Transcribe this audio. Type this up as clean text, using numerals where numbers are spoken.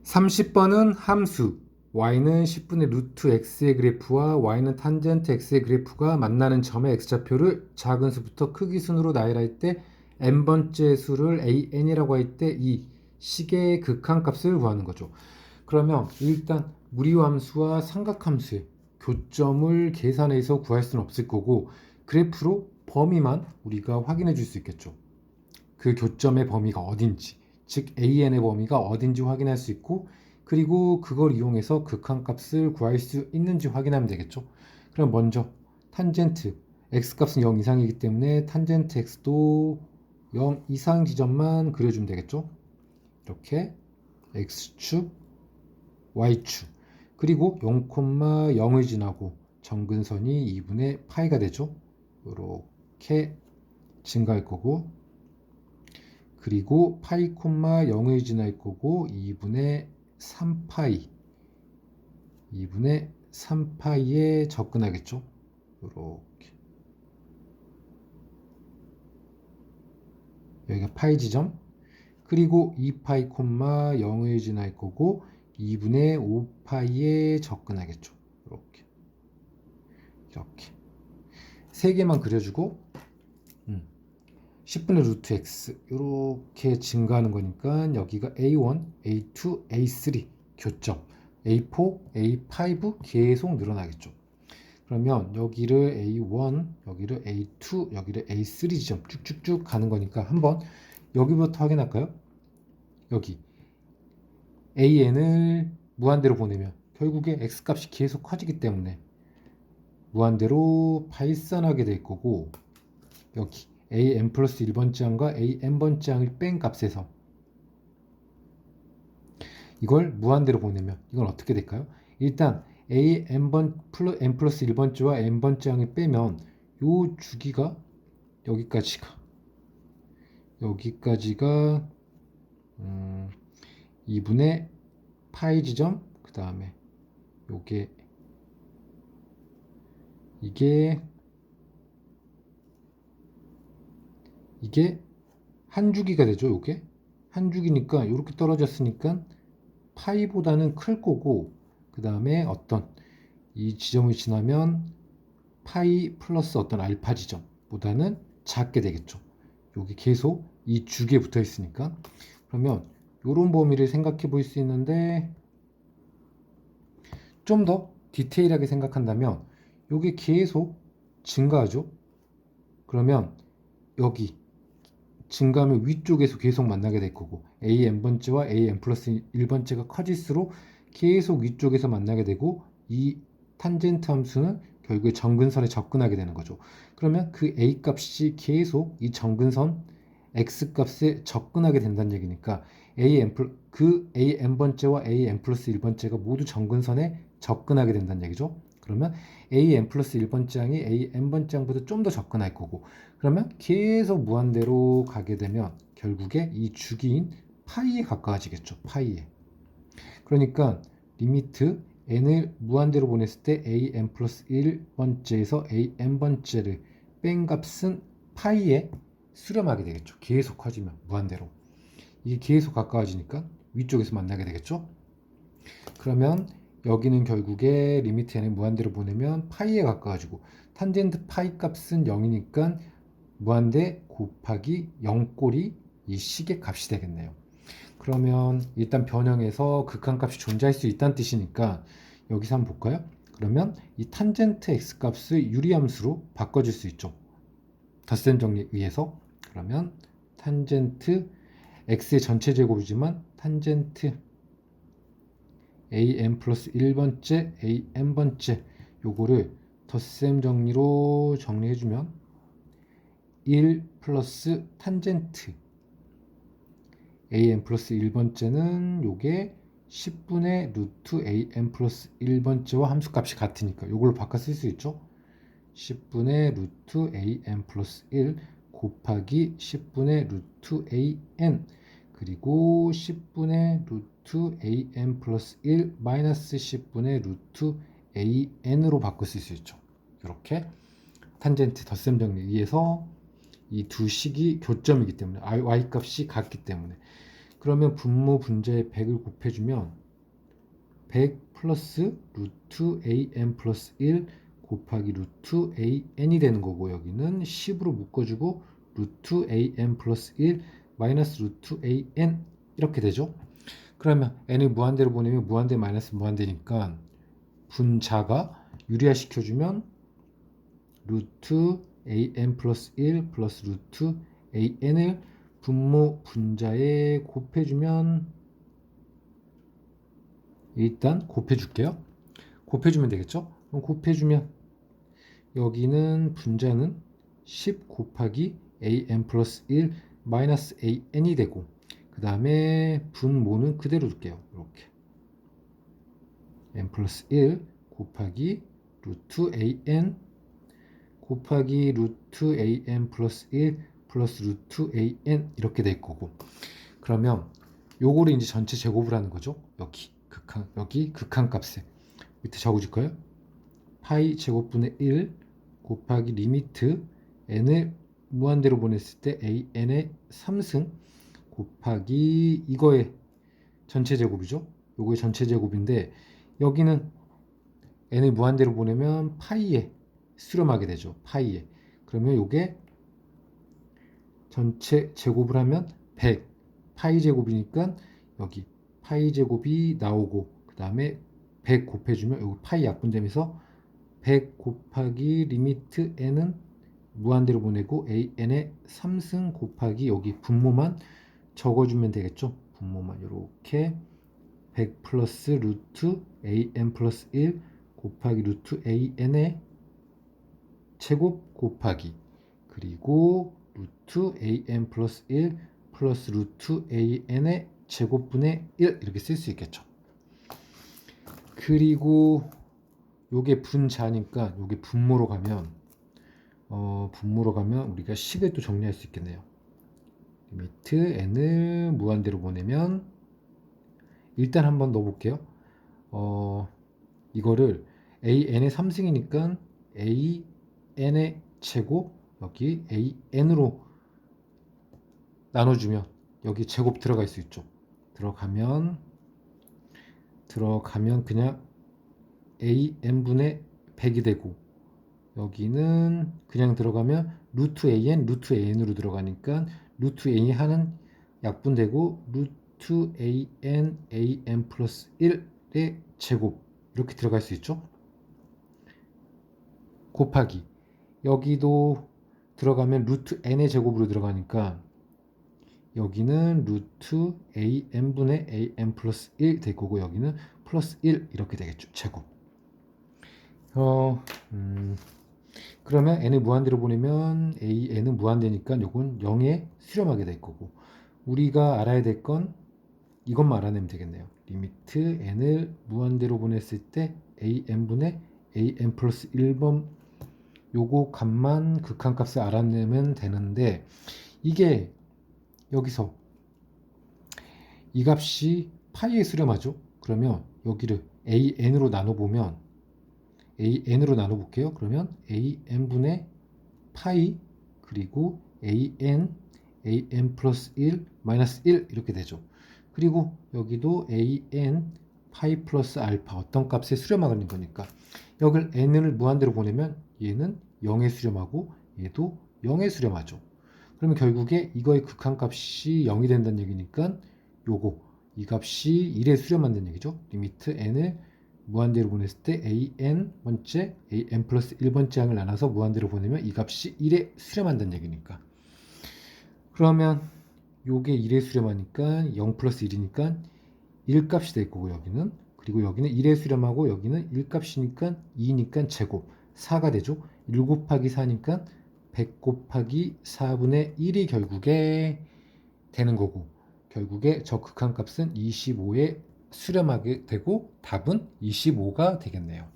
30번은 함수 y는 10분의 루트 x의 그래프와 y는 탄젠트 x의 그래프가 만나는 점의 x좌표를 작은 수부터 크기 순으로 나열할 때 n번째 수를 an이라고 할 때 이 식의 극한값을 구하는 거죠. 그러면 일단 무리함수와 삼각함수의 교점을 계산해서 구할 수는 없을 거고 그래프로 범위만 우리가 확인해 줄 수 있겠죠. 그 교점의 범위가 어딘지, 즉 an의 범위가 어딘지 확인할 수 있고, 그리고 그걸 이용해서 극한값을 구할 수 있는지 확인하면 되겠죠. 그럼 먼저 탄젠트 x값은 0 이상이기 때문에 탄젠트 x도 0 이상 지점만 그려주면 되겠죠. 이렇게 x축, y축, 그리고 0,0을 지나고 정근선이 2분의 파이가 되죠. 이렇게 증가할 거고, 그리고 파이, 0을 지날 거고 2분의 3파이 2분의 3파이에 접근하겠죠. 이렇게 여기가 파이 지점, 그리고 2파이, 0을 지날 거고 2분의 5파이에 접근하겠죠. 이렇게 세 개만 그려주고 10분의 루트 x 이렇게 증가하는 거니까 여기가 A1, A2, A3 교점, A4, A5 계속 늘어나겠죠. 그러면 여기를 A1, 여기를 A2, 여기를 A3 지점 쭉쭉쭉 가는 거니까 한번 여기부터 확인할까요? 여기 AN을 무한대로 보내면 결국에 X값이 계속 커지기 때문에 무한대로 발산하게 될 거고, 여기 an 플러스 1번째 항과 an번째 항을 뺀 값에서 이걸 무한대로 보내면 이건 어떻게 될까요? 일단 n 플러스 1번째와 n번째 항을 빼면 요 주기가 여기까지가 2분의 파이 지점, 그 다음에 이게 한 주기가 되죠. 요게 한 주기니까 이렇게 떨어졌으니까 파이보다는 클 거고, 그 다음에 어떤 이 지점을 지나면 파이 플러스 어떤 알파 지점보다는 작게 되겠죠. 여기 계속 이 주기에 붙어 있으니까. 그러면 이런 범위를 생각해 볼 수 있는데, 좀 더 디테일하게 생각한다면 이게 계속 증가하죠. 그러면 여기 증가하면 위쪽에서 계속 만나게 될 거고, AN번째와 AN 플러스 1번째가 커질수록 계속 위쪽에서 만나게 되고, 이 탄젠트 함수는 결국에 정근선에 접근하게 되는 거죠. 그러면 그 A 값이 계속 이 정근선 X 값에 접근하게 된다는 얘기니까 그 AN번째와 AN 플러스 1번째가 모두 정근선에 접근하게 된다는 얘기죠. 그러면 AN 플러스 1번째 항이 AN번째 항보다 좀 더 접근할 거고, 그러면 계속 무한대로 가게 되면 결국에 이 주기인 파이에 가까워지겠죠. 파이에. 그러니까 리미트 n을 무한대로 보냈을 때 an 플러스 1번째에서 an번째를 뺀 값은 파이에 수렴하게 되겠죠. 계속 커지면 무한대로. 이게 계속 가까워지니까 위쪽에서 만나게 되겠죠. 그러면 여기는 결국에 리미트 n을 무한대로 보내면 파이에 가까워지고, 탄젠트 파이 값은 0이니까 무한대 곱하기 0꼴이 이 식의 값이 되겠네요. 그러면 일단 변형해서 극한값이 존재할 수 있다는 뜻이니까 여기서 한번 볼까요? 그러면 이 탄젠트 x값을 유리함수로 바꿔줄 수 있죠. 덧셈 정리 위해서. 그러면 탄젠트 x의 전체 제곱이지만 탄젠트 an 플러스 1번째 an번째 요거를 덧셈 정리로 정리해주면 1 플러스 탄젠트 an 플러스 1번째는 요게 10분의 루트 an 플러스 1번째와 함수값이 같으니까 요걸로 바꿔 쓸 수 있죠. 10분의 루트 an 플러스 1 곱하기 10분의 루트 an, 그리고 10분의 루트 an 플러스 1 마이너스 10분의 루트 an으로 바꿔 쓸 수 있죠. 이렇게 탄젠트 덧셈 정리에서 이 두 식이 교점이기 때문에 y 값이 같기 때문에. 그러면 분모 분자에 100을 곱해주면 100 플러스 루트 an 플러스 1 곱하기 루트 an이 되는 거고, 여기는 10으로 묶어주고 루트 an 플러스 1 마이너스 루트 an 이렇게 되죠. 그러면 n을 무한대로 보내면 무한대 마이너스 무한대니까 분자가 유리화 시켜주면 루트 an 플러스 1 플러스 루트 an을 분모 분자에 곱해주면, 일단 곱해줄게요. 곱해주면 되겠죠? 그럼 곱해주면 여기는 분자는 10 곱하기 an 플러스 1 마이너스 an이 되고, 그 다음에 분모는 그대로 둘게요. 이렇게 n 플러스 1 곱하기 루트 an 곱하기 루트 an 플러스 1 플러스 루트 an 이렇게 될 거고, 그러면 요거를 이제 전체 제곱을 하는 거죠. 여기 극한값에 밑에 적어줄 거예요. 파이 제곱분의 1 곱하기 리미트 n을 무한대로 보냈을 때 an의 3승 곱하기 이거의 전체 제곱이죠. 요거의 전체 제곱인데, 여기는 n을 무한대로 보내면 파이에 수렴하게 되죠. 파이에. 그러면 요게 전체 제곱을 하면 100 파이 제곱이니까 여기 파이 제곱이 나오고, 그 다음에 100 곱해주면 여기 파이 약분되면서 100 곱하기 리미트 n은 무한대로 보내고 an의 3승 곱하기 여기 분모만 적어주면 되겠죠. 분모만 이렇게 100 플러스 루트 an 플러스 1 곱하기 루트 an의 제곱 곱하기, 그리고 루트 an 플러스 1 플러스 루트 an의 제곱분의 1 이렇게 쓸 수 있겠죠. 그리고 요게 분자니까 요게 분모로 가면 우리가 식을 또 정리할 수 있겠네요. 리미트 n을 무한대로 보내면, 일단 한번 넣어볼게요. 이거를 an의 3승이니까 an의 제곱 여기 an으로 나눠주면 여기 제곱 들어갈 수 있죠. 들어가면 그냥 an분의 100이 되고, 여기는 그냥 들어가면 루트 an으로 들어가니까 루트 an이 하는 약분되고 루트 an 플러스 1의 제곱 이렇게 들어갈 수 있죠. 곱하기 여기도 들어가면 루트 n의 제곱으로 들어가니까 여기는 루트 an분의 an 플러스 1 될 거고, 여기는 플러스 1 이렇게 되겠죠. 제곱. 그러면 n을 무한대로 보내면 n은 무한대니까 요건 0에 수렴하게 될 거고, 우리가 알아야 될 건 이것만 알아내면 되겠네요. 리미트 n을 무한대로 보냈을 때 an분의 an 플러스 1번 요거 값만 극한값을 알아내면 되는데, 이게 여기서 이 값이 파이에 수렴하죠. 그러면 여기를 an으로 나눠보면 an으로 나눠볼게요. 그러면 an분의 파이 그리고 an 플러스 1 마이너스 1 이렇게 되죠. 그리고 여기도 an 파이 플러스 알파 어떤 값에 수렴하는 거니까 여기를 n을 무한대로 보내면 얘는 0에 수렴하고 얘도 0에 수렴하죠. 그러면 결국에 이거의 극한값이 0이 된다는 얘기니까 이 값이 1에 수렴한다는 얘기죠. 리미트 n을 무한대로 보냈을 때 an번째 an 플러스 1번째 항을 나눠서 무한대로 보내면 이 값이 1에 수렴한다는 얘기니까, 그러면 요게 1에 수렴하니까 0 플러스 1이니까 1값이 될 거고, 여기는 그리고 여기는 1에 수렴하고 여기는 1값이니까 2니까 제곱 4가 되죠. 1 곱하기 4니까 100 곱하기 4분의 1이 결국에 되는 거고, 결국에 저 극한값은 25에 수렴하게 되고 답은 25가 되겠네요.